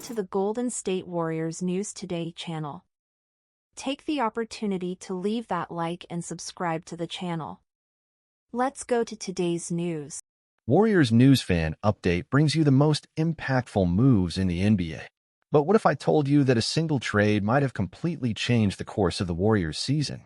to the Golden State Warriors News Today channel. Take the opportunity to leave that like and subscribe to the channel. Let's go to today's news. Warriors News Fan Update brings you the most impactful moves in the NBA. But what if I told you that a single trade might have completely changed the course of the Warriors season?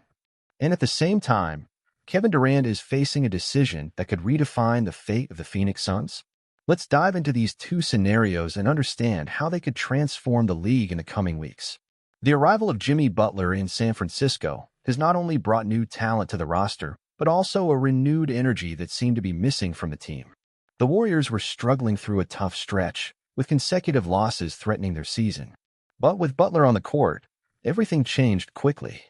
And at the same time, Kevin Durant is facing a decision that could redefine the fate of the Phoenix Suns? Let's dive into these two scenarios and understand how they could transform the league in the coming weeks. The arrival of Jimmy Butler in San Francisco has not only brought new talent to the roster, but also a renewed energy that seemed to be missing from the team. The Warriors were struggling through a tough stretch, with consecutive losses threatening their season. But with Butler on the court, everything changed quickly.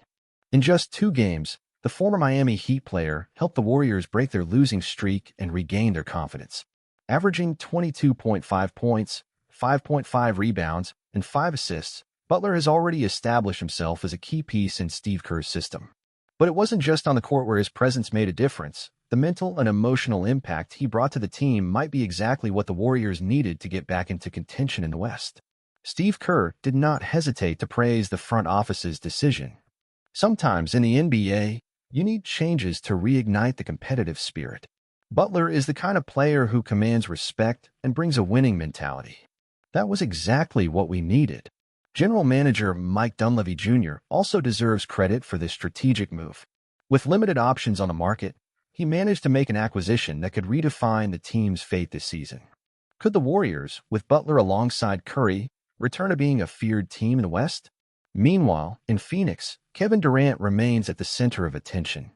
In just 2 games, the former Miami Heat player helped the Warriors break their losing streak and regain their confidence. Averaging 22.5 points, 5.5 rebounds, and 5 assists, Butler has already established himself as a key piece in Steve Kerr's system. But it wasn't just on the court where his presence made a difference. The mental and emotional impact he brought to the team might be exactly what the Warriors needed to get back into contention in the West. Steve Kerr did not hesitate to praise the front office's decision. Sometimes in the NBA, you need changes to reignite the competitive spirit. Butler is the kind of player who commands respect and brings a winning mentality. That was exactly what we needed. General Manager Mike Dunleavy Jr. also deserves credit for this strategic move. With limited options on the market, he managed to make an acquisition that could redefine the team's fate this season. Could the Warriors, with Butler alongside Curry, return to being a feared team in the West? Meanwhile, in Phoenix, Kevin Durant remains at the center of attention.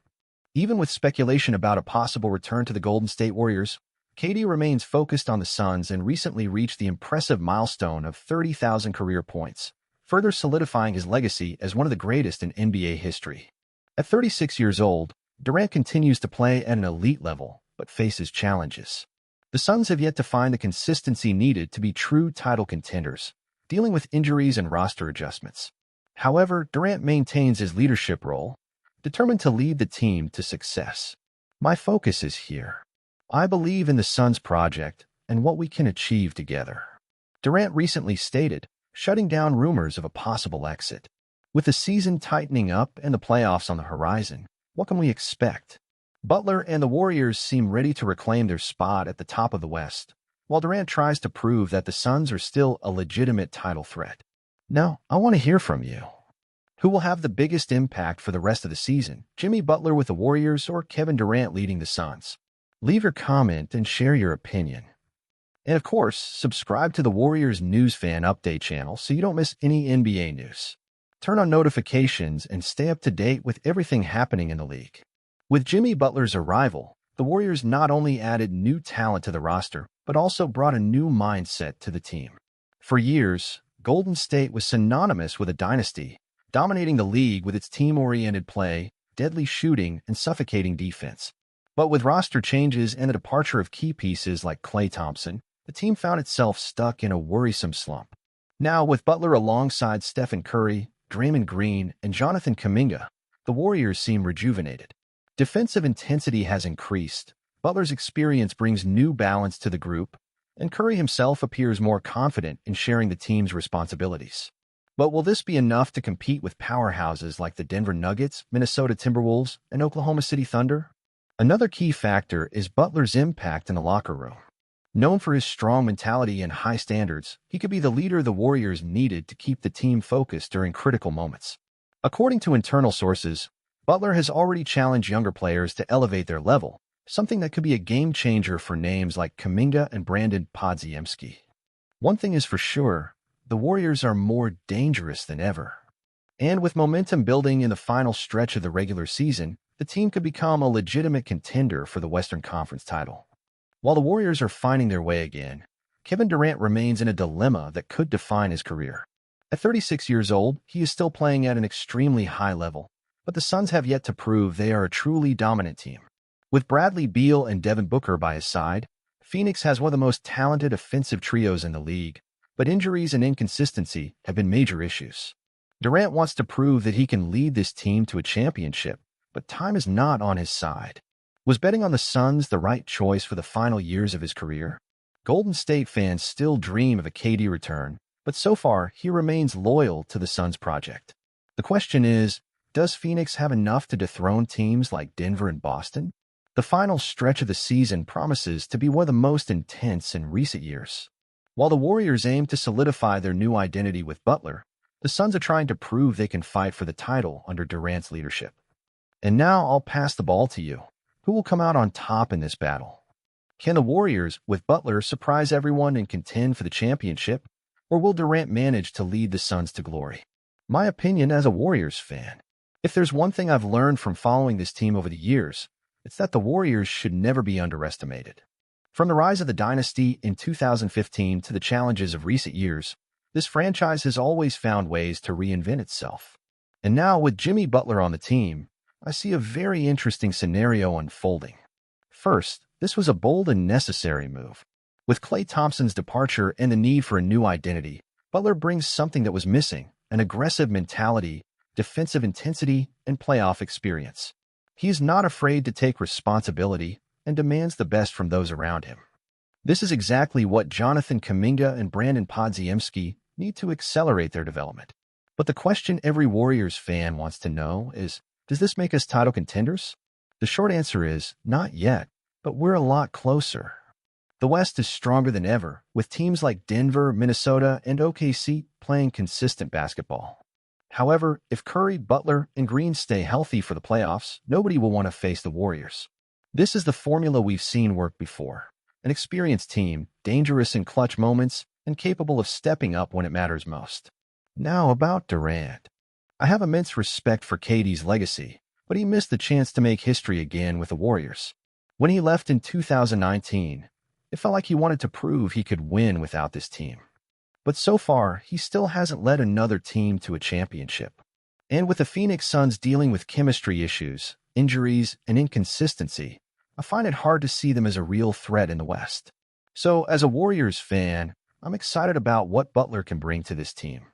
Even with speculation about a possible return to the Golden State Warriors, KD remains focused on the Suns and recently reached the impressive milestone of 30,000 career points, further solidifying his legacy as one of the greatest in NBA history. At 36 years old, Durant continues to play at an elite level, but faces challenges. The Suns have yet to find the consistency needed to be true title contenders, dealing with injuries and roster adjustments. However, Durant maintains his leadership role, determined to lead the team to success. My focus is here. I believe in the Suns project and what we can achieve together. Durant recently stated, shutting down rumors of a possible exit. With the season tightening up and the playoffs on the horizon, what can we expect? Butler and the Warriors seem ready to reclaim their spot at the top of the West, while Durant tries to prove that the Suns are still a legitimate title threat. Now, I want to hear from you. Who will have the biggest impact for the rest of the season? Jimmy Butler with the Warriors or Kevin Durant leading the Suns? Leave your comment and share your opinion. And of course, subscribe to the Warriors News Fan Update channel so you don't miss any NBA news. Turn on notifications and stay up to date with everything happening in the league. With Jimmy Butler's arrival, the Warriors not only added new talent to the roster, but also brought a new mindset to the team. For years, Golden State was synonymous with a dynasty, dominating the league with its team-oriented play, deadly shooting, and suffocating defense. But with roster changes and the departure of key pieces like Klay Thompson, the team found itself stuck in a worrisome slump. Now, with Butler alongside Stephen Curry, Draymond Green, and Jonathan Kuminga, the Warriors seem rejuvenated. Defensive intensity has increased, Butler's experience brings new balance to the group, and Curry himself appears more confident in sharing the team's responsibilities. But will this be enough to compete with powerhouses like the Denver Nuggets, Minnesota Timberwolves, and Oklahoma City Thunder? Another key factor is Butler's impact in the locker room. Known for his strong mentality and high standards, he could be the leader the Warriors needed to keep the team focused during critical moments. According to internal sources, Butler has already challenged younger players to elevate their level, something that could be a game-changer for names like Kuminga and Brandon Podziemski. One thing is for sure, the Warriors are more dangerous than ever. And with momentum building in the final stretch of the regular season, the team could become a legitimate contender for the Western Conference title. While the Warriors are finding their way again, Kevin Durant remains in a dilemma that could define his career. At 36 years old, he is still playing at an extremely high level, but the Suns have yet to prove they are a truly dominant team. With Bradley Beal and Devin Booker by his side, Phoenix has one of the most talented offensive trios in the league, but injuries and inconsistency have been major issues. Durant wants to prove that he can lead this team to a championship, but time is not on his side. Was betting on the Suns the right choice for the final years of his career? Golden State fans still dream of a KD return, but so far he remains loyal to the Suns project. The question is, does Phoenix have enough to dethrone teams like Denver and Boston? The final stretch of the season promises to be one of the most intense in recent years. While the Warriors aim to solidify their new identity with Butler, the Suns are trying to prove they can fight for the title under Durant's leadership. And now I'll pass the ball to you. Who will come out on top in this battle? Can the Warriors, with Butler, surprise everyone and contend for the championship? Or will Durant manage to lead the Suns to glory? My opinion as a Warriors fan. If there's one thing I've learned from following this team over the years, it's that the Warriors should never be underestimated. From the rise of the dynasty in 2015 to the challenges of recent years, this franchise has always found ways to reinvent itself. And now, with Jimmy Butler on the team, I see a very interesting scenario unfolding. First, this was a bold and necessary move. With Klay Thompson's departure and the need for a new identity, Butler brings something that was missing: an aggressive mentality, defensive intensity, and playoff experience. He is not afraid to take responsibility and demands the best from those around him. This is exactly what Jonathan Kuminga and Brandon Podziemski need to accelerate their development. But the question every Warriors fan wants to know is, does this make us title contenders? The short answer is, not yet, but we're a lot closer. The West is stronger than ever, with teams like Denver, Minnesota, and OKC playing consistent basketball. However, if Curry, Butler, and Green stay healthy for the playoffs, nobody will want to face the Warriors. This is the formula we've seen work before. An experienced team, dangerous in clutch moments, and capable of stepping up when it matters most. Now about Durant. I have immense respect for KD's legacy, but he missed the chance to make history again with the Warriors. When he left in 2019, it felt like he wanted to prove he could win without this team. But so far, he still hasn't led another team to a championship. And with the Phoenix Suns dealing with chemistry issues, injuries, and inconsistency, I find it hard to see them as a real threat in the West. So, as a Warriors fan, I'm excited about what Butler can bring to this team.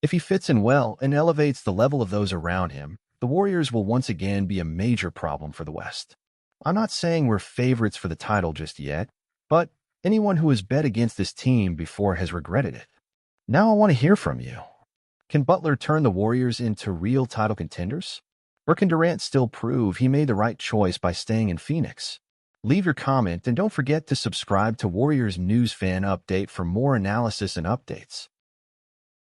If he fits in well and elevates the level of those around him, the Warriors will once again be a major problem for the West. I'm not saying we're favorites for the title just yet, but anyone who has bet against this team before has regretted it. Now I want to hear from you. Can Butler turn the Warriors into real title contenders? Or can Durant still prove he made the right choice by staying in Phoenix? Leave your comment and don't forget to subscribe to Warriors News Fan Update for more analysis and updates.